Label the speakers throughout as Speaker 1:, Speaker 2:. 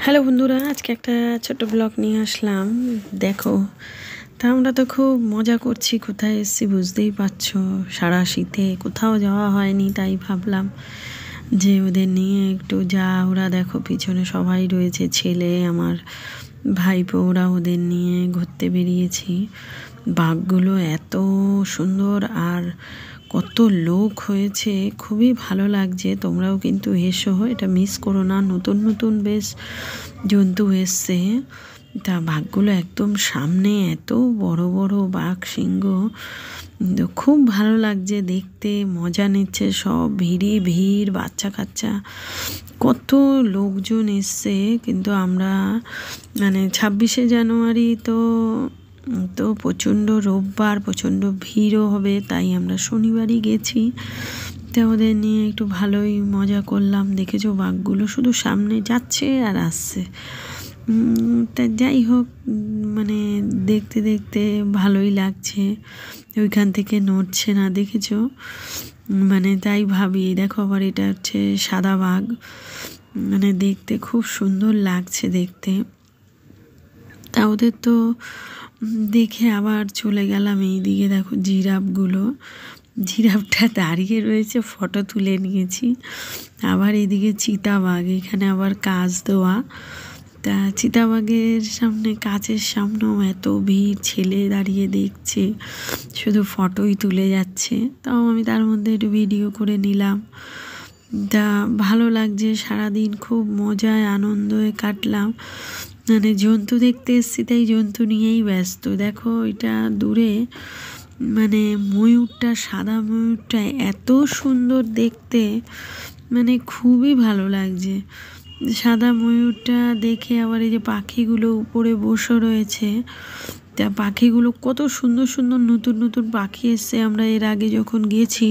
Speaker 1: Hello বন্ধুরা, আজকে একটা ছোট ব্লগ নিয়ে আসলাম। দেখো, তা আমরা তো খুব মজা করছি। কোথায় এসেছি বুঝতেই পারছো, সারা শীতে কোথাও যাওয়া হয়নি, তাই ভাবলাম যে ওদের নিয়ে একটু ওরা দেখো পিছনে সবাই রয়েছে, ছেলে আমার ভাইপো, ওরা ওদের নিয়ে ঘুরতে বেরিয়েছি। বাঘগুলো এত সুন্দর আর কত লোক হয়েছে, খুবই ভালো লাগছে। তোমরাও কিন্তু এসো, এটা মিস করো না। নতুন নতুন বেশ জন্তু এসছে। তা বাঘগুলো একদম সামনে, এত বড় বড় বাঘ, সিংহ, খুব ভালো লাগছে দেখতে। মজা নিচ্ছে সব, ভিড়, বাচ্চা কাচ্চা, কত লোকজন এসছে। কিন্তু আমরা 26শে জানুয়ারি তো প্রচণ্ড রোববার, প্রচণ্ড ভিড়ও হবে, তাই আমরা শনিবারই গেছি। তা ওদের নিয়ে একটু ভালোই মজা করলাম। দেখেছো বাঘগুলো শুধু সামনে যাচ্ছে আর আসছে। তা যাই হোক, দেখতে দেখতে ভালোই লাগছে। ওইখান থেকে নড়ছে না, দেখেছো? তাই ভাবি, দেখো আবার এটা হচ্ছে সাদা বাঘ, দেখতে খুব সুন্দর লাগছে দেখতে। তা ওদের তো দেখে আবার চলে গেলাম এইদিকে। দেখো জিরাফটা দাঁড়িয়ে রয়েছে, ফটো তুলে নিয়েছি। আবার এদিকে চিতাবাঘ, এখানে আবার কাঁচ দেওয়া। তা চিতাবাঘের সামনে, কাঁচের সামনেও এত ভিড়, ছেলে দাঁড়িয়ে দেখছে, শুধু ফটোই তুলে যাচ্ছে। তাও আমি তার মধ্যে একটু ভিডিও করে নিলাম। তা ভালো লাগছে, সারাদিন খুব মজায় আনন্দে কাটলাম। জন্তু দেখতে এসছি, তাই জন্তু নিয়েই ব্যস্ত। দেখো এটা দূরে, ময়ূরটা, সাদা ময়ূরটা এত সুন্দর দেখতে, খুবই ভালো লাগছে সাদা ময়ূরটা দেখে। আবার এই যে পাখিগুলো উপরে বসে রয়েছে, তা পাখিগুলো কত সুন্দর সুন্দর নতুন নতুন পাখি এসছে। আমরা এর আগে যখন গেছি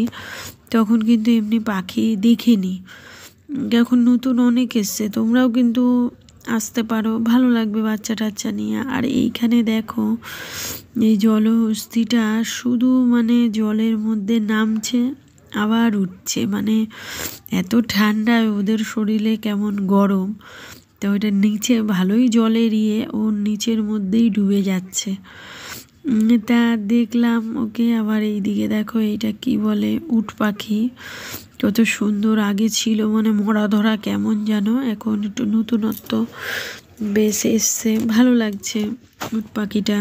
Speaker 1: তখন কিন্তু এমনি পাখি দেখিনি, এখন নতুন অনেক এসছে। তোমরাও কিন্তু আসতে পারো, ভালো লাগবে বাচ্চা টাচ্চা নিয়ে। আর এইখানে দেখো, এই জলহস্তিটা শুধু জলের মধ্যে নামছে আবার উঠছে, এত ঠান্ডায় ওদের শরীরে কেমন গরম, তো ওইটা নিচে ভালোই জলে এড়িয়ে ওর নিচের মধ্যেই ডুবে যাচ্ছে। তা দেখলাম ওকে। আবার এইদিকে দেখো, এইটা কি বলে, উট পাখি, কত সুন্দর। আগে ছিল মরা ধরা কেমন যেন, এখন একটু নতুনত্ব বেশ এসছে, ভালো লাগছে উট পাখিটা।